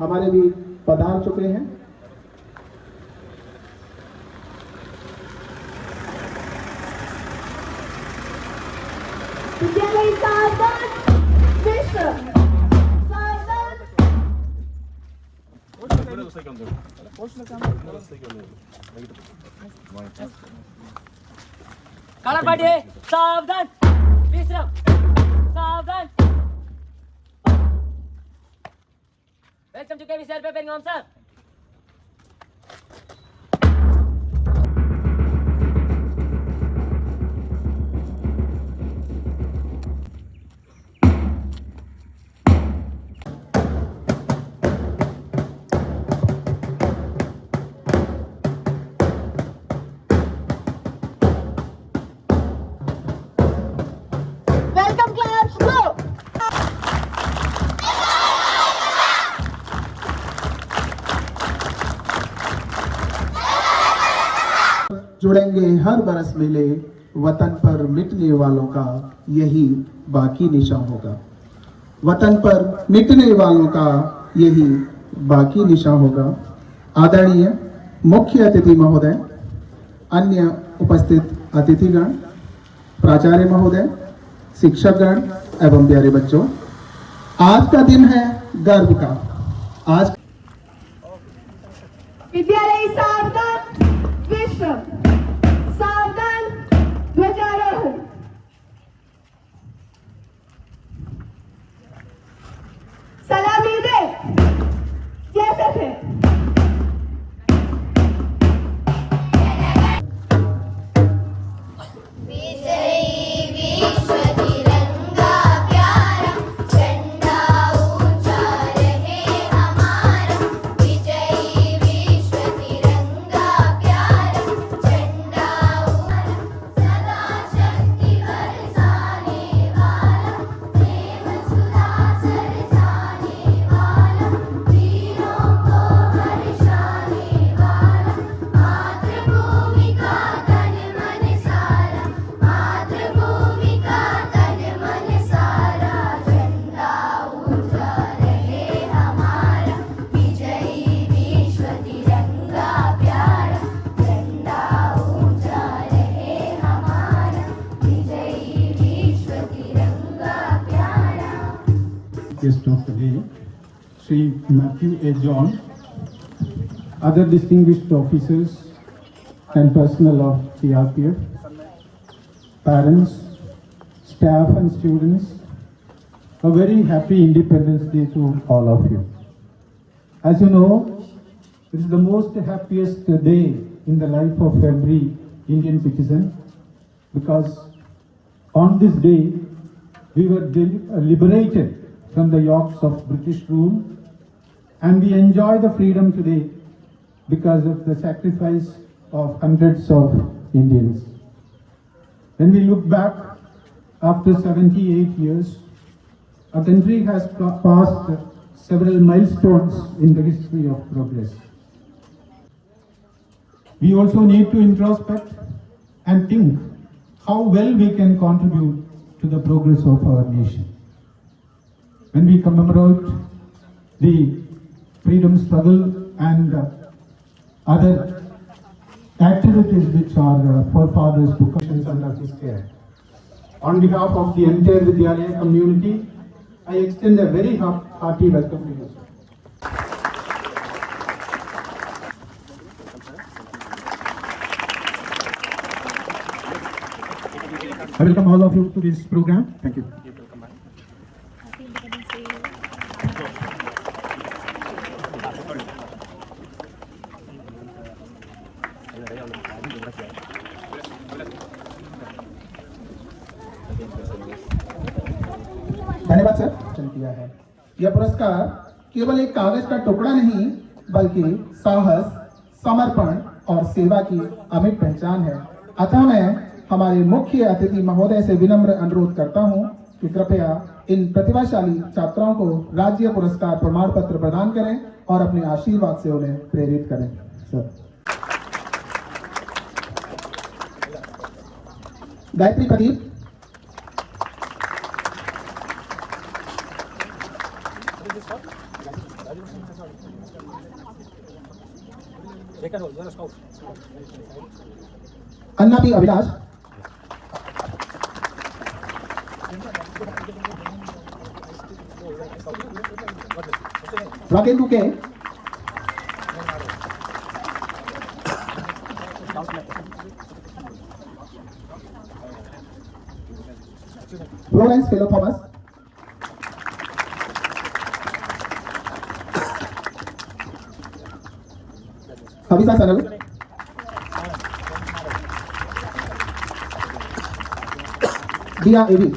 हमारे भी पधार चुके हैं। विद्यालय सावधान विश्राम सावधान कलर पार्टी सावधान विश्राम सावधान welcome to KV sir preparing on sir welcome class go जुड़ेंगे हर बरस मिले वतन पर मिटने वालों का यही बाकी निशान होगा। वतन पर मिटने वालों का यही बाकी निशान होगा। आदरणीय मुख्य अतिथि महोदय, अन्य उपस्थित अतिथिगण, प्राचार्य महोदय, शिक्षकगण एवं प्यारे बच्चों, आज का दिन है गर्व का। आज विद्यालय सावधान विश्राम सावधान ध्वजारोहण सलामी दे जैसे थे Guest of the day, Sri Matthew A. John, other distinguished officers and personnel of CRPF, parents, staff and students, a very happy Independence Day to all of you. As you know, this is the most happiest day in the life of every Indian citizen because on this day we were liberated from the yokes of British rule, and we enjoy the freedom today because of the sacrifice of hundreds of Indians. When we look back after 78 years, our country has passed several milestones in the history of progress. We also need to introspect and think how well we can contribute to the progress of our nation. When we commemorate the freedom struggle and other activities which our forefathers took under his care. On behalf of the entire Vidyalaya community, I extend a very hearty welcome to you, sir. I welcome all of you to this program. Thank you. धन्यवाद sir. किया है यह पुरस्कार केवल एक कागज का टुकड़ा नहीं बल्कि साहस, समर्पण और सेवा की अमिट पहचान है। अतः मैं हमारे मुख्य अतिथि महोदय से विनम्र अनुरोध करता हूं कि कृपया इन प्रतिभाशाली छात्राओं को राज्य पुरस्कार प्रमाण पत्र प्रदान करें और अपने आशीर्वाद से उन्हें प्रेरित करें। सर गायत्री प्रदीप, अन्ना पी अभिलाष, राकेंदु के, फ्लोरेंस फेलो थॉमस, कविता सनल, दिया एवी,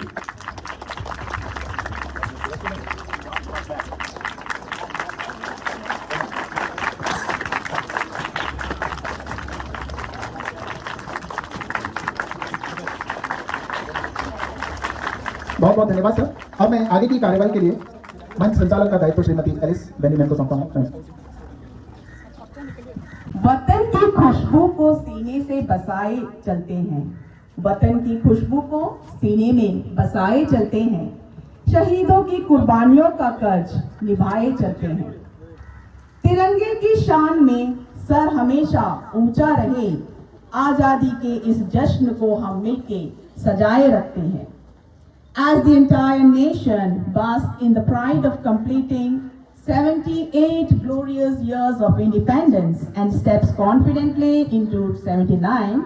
बहुत बहुत धन्यवाद सर। अब मैं आगे की कार्यवाही के लिए मंच संचालन का दायित्व श्रीमती एलिस बेनीमैन को सौंपता हूं। वतन की खुशबू को सीने से बसाए चलते हैं, वतन की खुशबू को सीने में बसाए चलते हैं, शहीदों की कुर्बानियों का कर्ज निभाए चलते हैं। तिरंगे की शान में सर हमेशा ऊंचा रहे, आजादी के इस जश्न को हम मिलके सजाए रखते हैं। As the entire nation basks in the pride of completing 78 glorious years of independence and steps confidently into 79,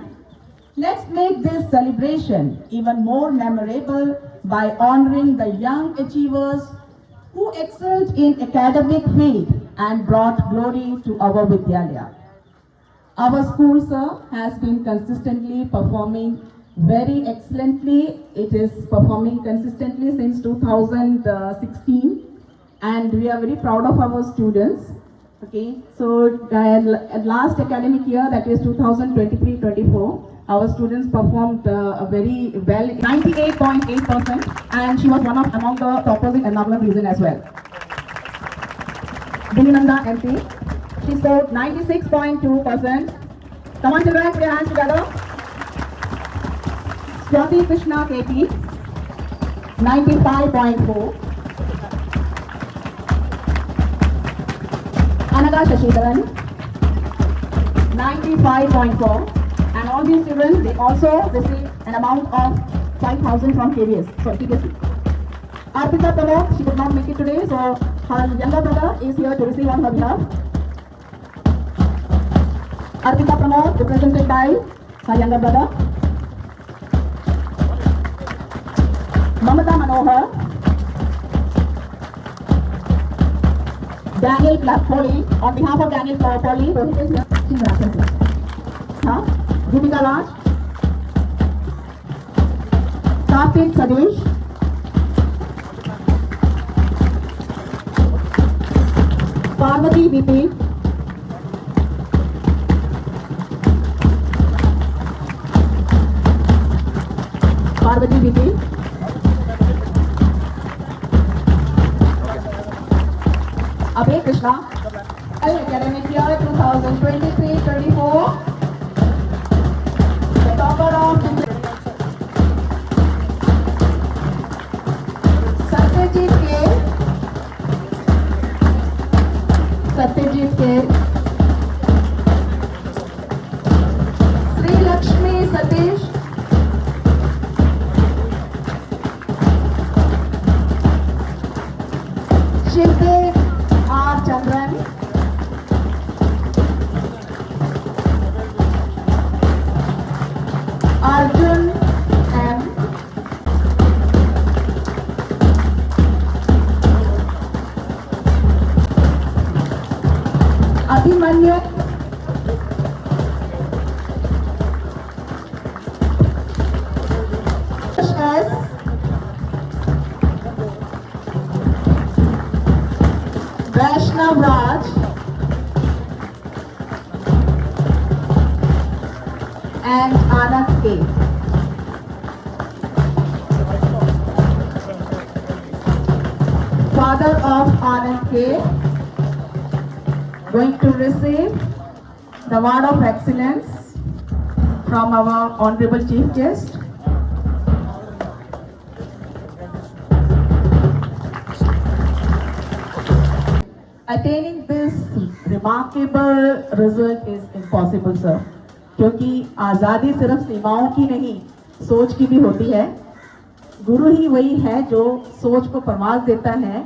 let's make this celebration even more memorable by honoring the young achievers who excelled in academic field and brought glory to our Vidyalaya. Our school, sir, has been consistently performing very excellently. It is performing consistently since 2016 and we are very proud of our students. Okay, so at last academic year, that is 2023-24, our students performed very well, 98.8%, and she was one of among the toppers in Ernakulam region as well. Dininanda MP, she scored 96.2%. Come on children, put your hands together. Swati Krishna KP, 95.4. Anaga Shashidharan, 95.4. And all these students, they also received an amount of 5,000 from KVS, sorry, TBSC. Arpita Pramod, she could not make it today, so her younger brother is here to receive on her behalf. Arpita Pramod, represented by her younger brother. Mamata Manohar, Daniel Polly, on behalf of Daniel Polly, Rohit is here. Deepika Raj, Karthik Sadesh, Parvati VP, Parvati VP, Abhay Krishna, academic year 2023-24, the topper of Satyajit K, Sri Lakshmi Satish, Shivdev R. Chandran, Arjun M. Abhimanyu S. Vaishnav Raj and Anand K. Father of Anand K, going to receive the award of excellence from our honorable chief guest. Attaining this remarkable result is impossible, sir. क्योंकि आज़ादी सिर्फ सीमाओं की नहीं, सोच की भी होती है। गुरु ही वही है जो सोच को परवाज देता है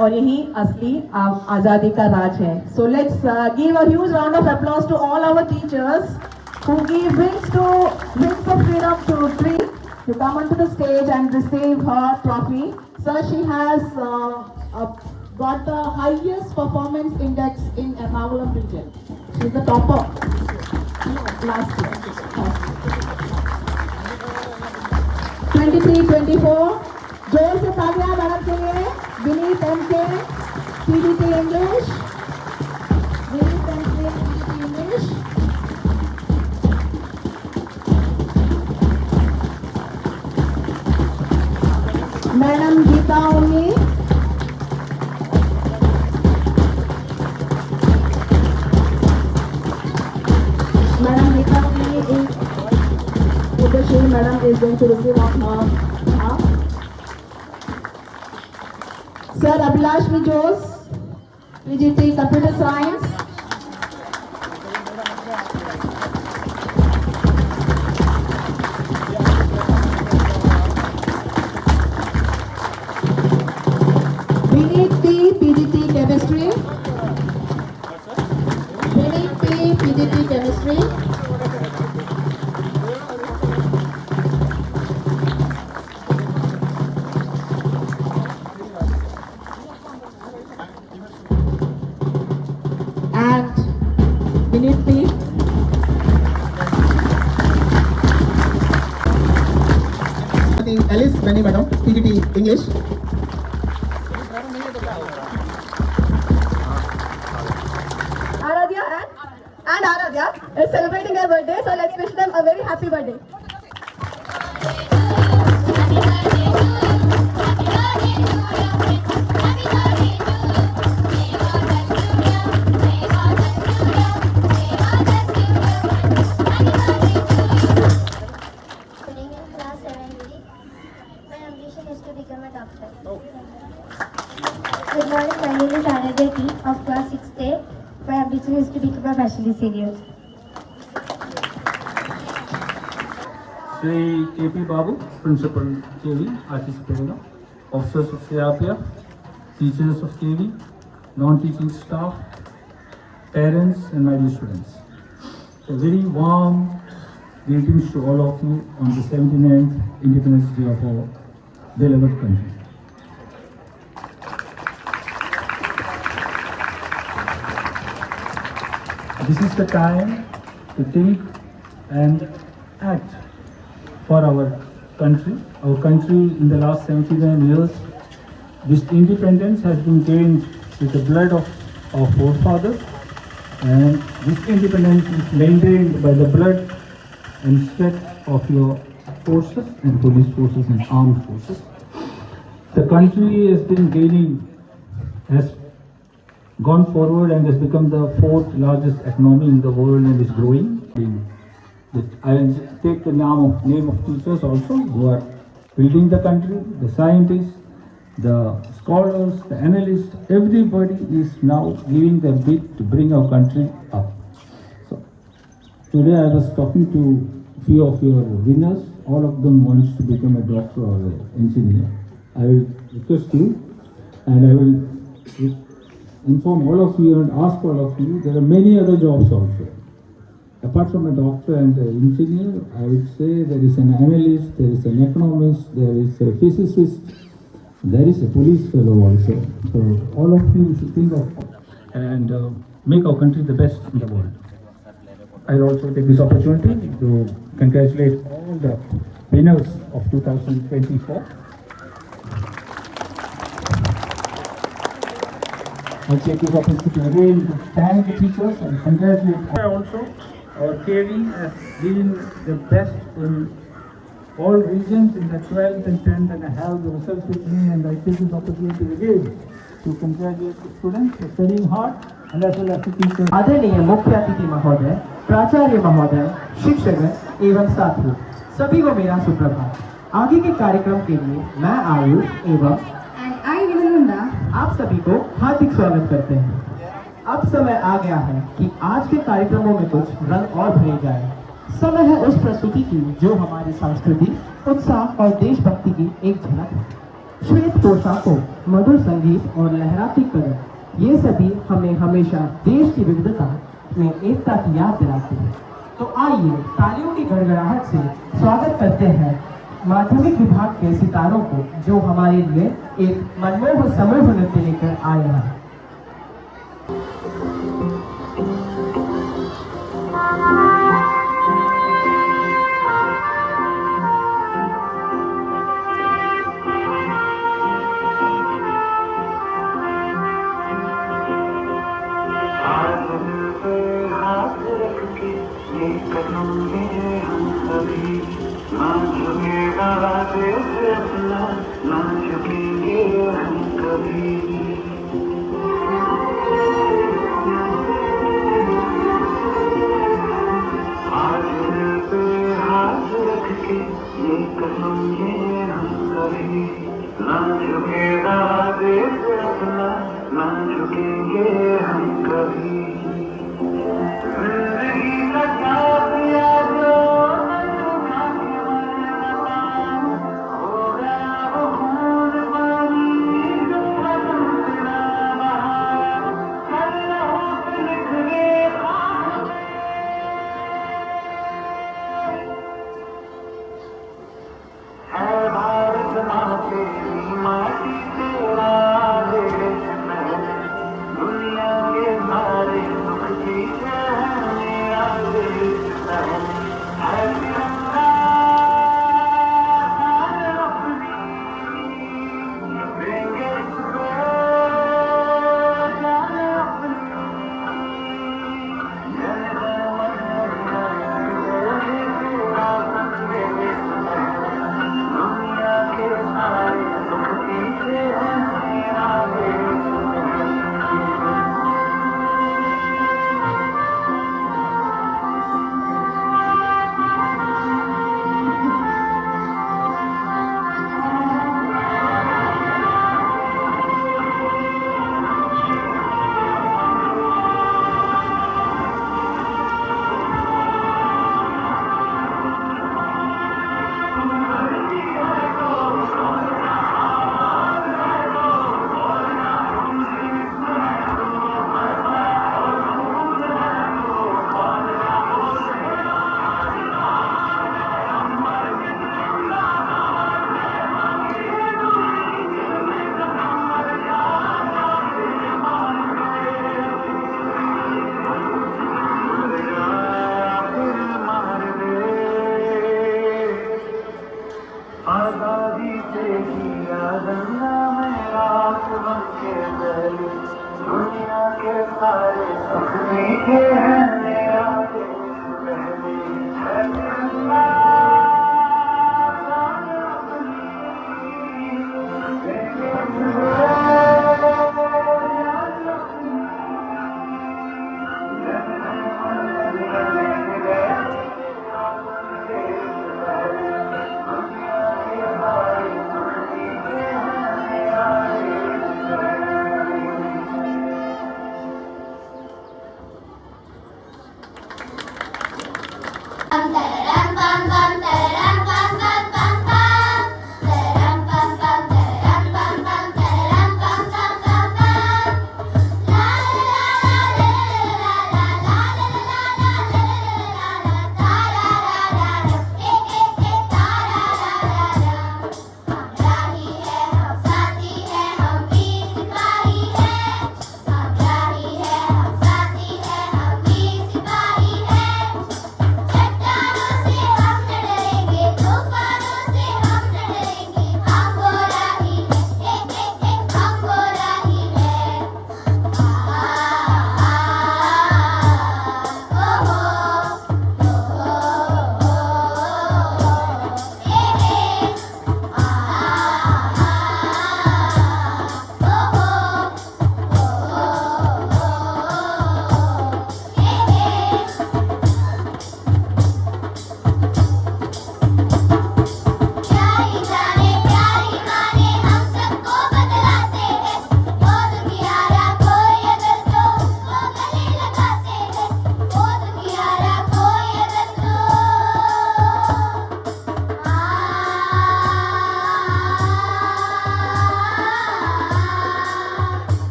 और यही असली आज़ादी का राज है। So let's give a huge round of applause to all our teachers who give wings of freedom to Tree to come onto the stage and receive her trophy. Sir, she has got the highest performance index in Ernakulam region. She is the topper last year. 23-24. जोर से तालियां madam के लिए। Vineet MK, PDT English. Vineet MK, PDT English. Madam Geeta Unni. Madam is going to receive on her. Sir Abhilash Vijos, PGT Computer Science. Vineet P, PGT Chemistry. Vineet P, PGT Chemistry. Vineet P. Alice Benny Madam, PGT English. Aradhya and Aradhya is celebrating their birthday, so let's wish them a very happy birthday. Good morning, my name is Aradhya T of class 6th A. My ambition is to become a fashion designer. Shri KP Babu, Principal KV, Artist Perula, Officers of CRPF, Teachers of KV, non-teaching staff, parents and my dear students. A very warm greetings to all of you on the 79th Independence Day of our beloved country. This is the time to think and act for our country. Our country in the last 79 years, this independence has been gained with the blood of our forefathers, and this independence is maintained by the blood and sweat of your forces and police forces and armed forces. The country has been has gone forward and has become the 4th largest economy in the world and is growing. I will take the name of teachers also who are building the country, the scientists, the scholars, the analysts. Everybody is now giving their bit to bring our country up. So today I was talking to few of your winners. All of them wants to become a doctor or an engineer. I will request you and I will inform all of you and ask all of you, there are many other jobs also. Apart from a doctor and an engineer, I would say there is an analyst, there is an economist, there is a physicist, there is a police fellow also. So all of you should think of and make our country the best in the world. I will also take this opportunity to congratulate all the winners of 2024. I take this opportunity again to thank the teachers and congratulate also. Our KV has been the best in all regions in the 12th and 10th, and I have the results with me, and I take this opportunity again to congratulate the students for studying hard and as well as the teachers. आदरणीय मुख्य अतिथि महोदय, प्राचार्य महोदय, शिक्षक एवं साथियों, सभी को मेरा सुप्रभात। आगे के कार्यक्रम के लिए मैं आयुष एवं And I, Vinananda, आप सभी को हार्दिक स्वागत करते हैं। अब समय आ गया है कि आज के कार्यक्रमों में कुछ रंग और भरे जाए। समय है उस प्रस्तुति की जो हमारी संस्कृति, उत्साह और देशभक्ति की एक झलक है। श्वेत पोशाकों, मधुर संगीत और लहराती कदम, ये सभी हमें हमेशा देश की विविधता में एकता की याद दिलाते हैं। तो आइए तालियों की गड़गड़ाहट से स्वागत करते हैं माध्यमिक विभाग के सितारों को, जो हमारे लिए एक मनमोहक समूह नृत्य लेकर आए हैं।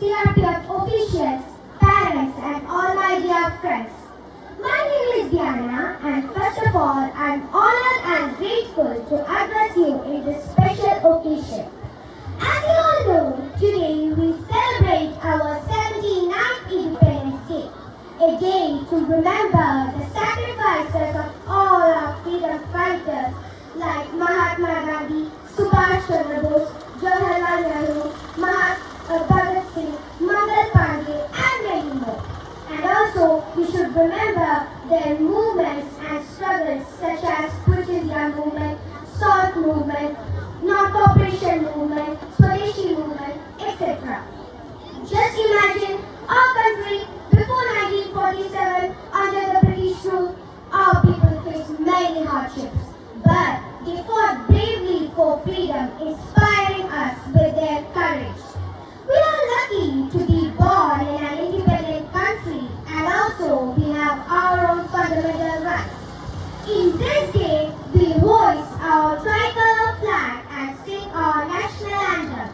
CRPF officials, parents and all my dear friends. My name is Diana and first of all I am honored and grateful to address you in this special occasion. As you all know, today we celebrate our 79th Independence Day, a day to remember the sacrifices of all our freedom fighters like Mahatma Gandhi, Subhash Chandra Bose, Jawaharlal Nehru, Bhagat Singh, Mangal Pandey and many more. And also we should remember their movements and struggles such as Quit India movement, SALT movement, Non-Cooperation movement, Swadeshi movement, etc. Just imagine our country before 1947 under the British rule, our people faced many hardships. But they fought bravely for freedom, inspiring us with their courage. We are lucky to be born in an independent country and also we have our own fundamental rights. In this day, we hoist our tricolor flag and sing our national anthem.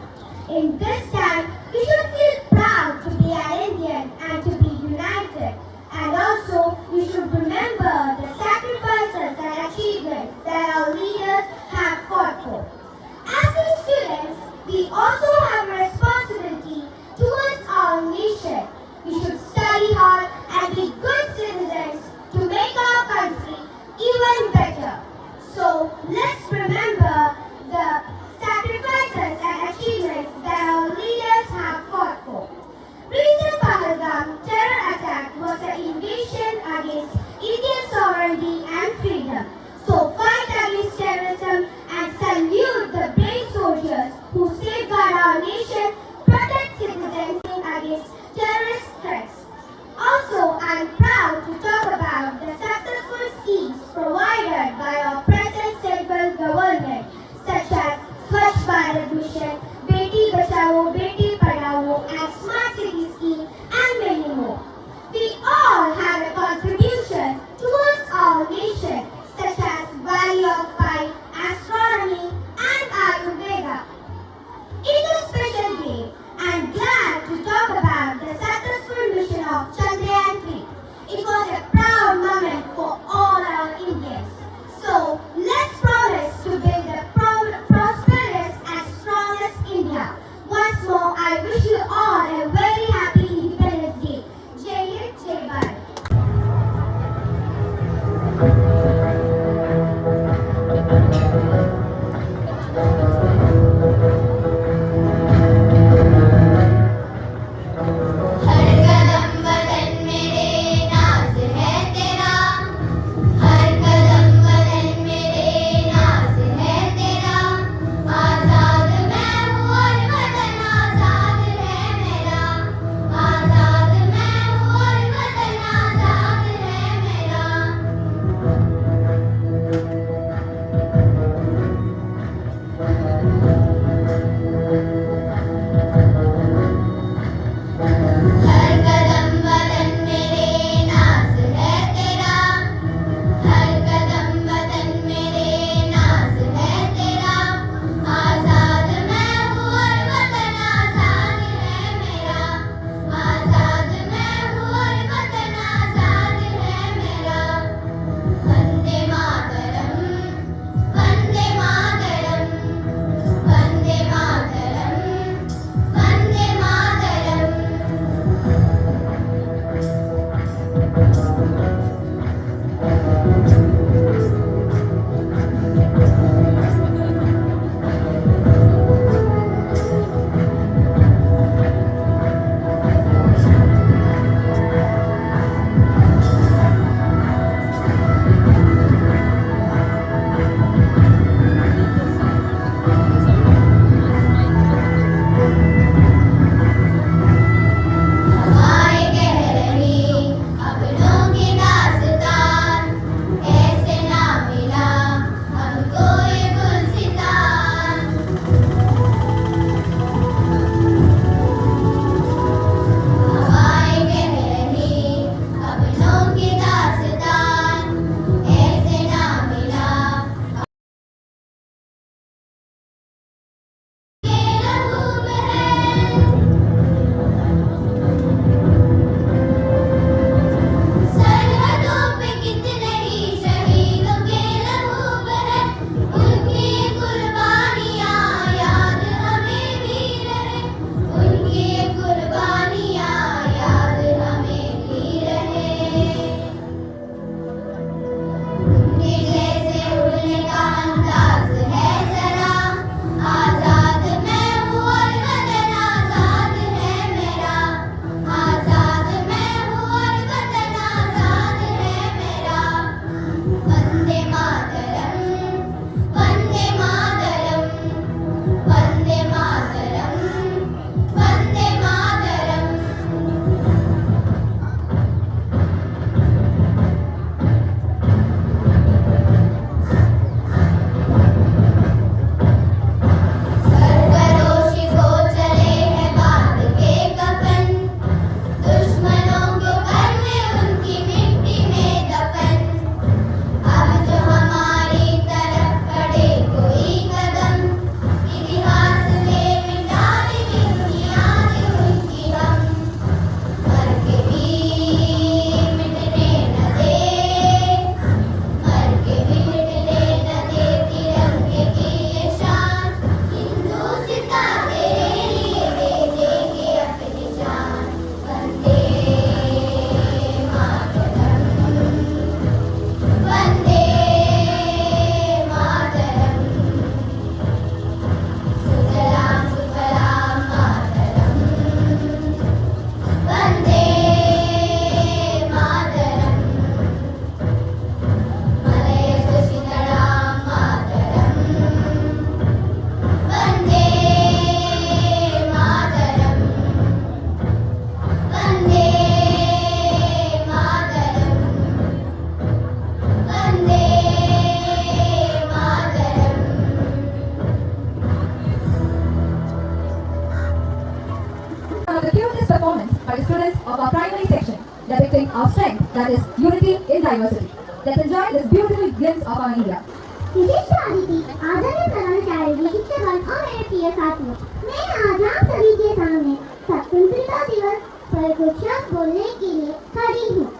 In this time, we should feel proud to be an Indian and to be united. And also, we should remember the sacrifices and achievements that our leaders have fought for. As we by the students of our primary section, depicting our strength, that is unity in diversity. Let's enjoy this beautiful glimpse of our India. विशिष्ट अतिथि आदरणीय प्रधान कार्यालय शिक्षकगण और मेरे प्रिय साथियों, मैं आज आप सभी के सामने स्वतंत्रता दिवस पर कुछ शब्द बोलने के लिए खड़ी हूँ।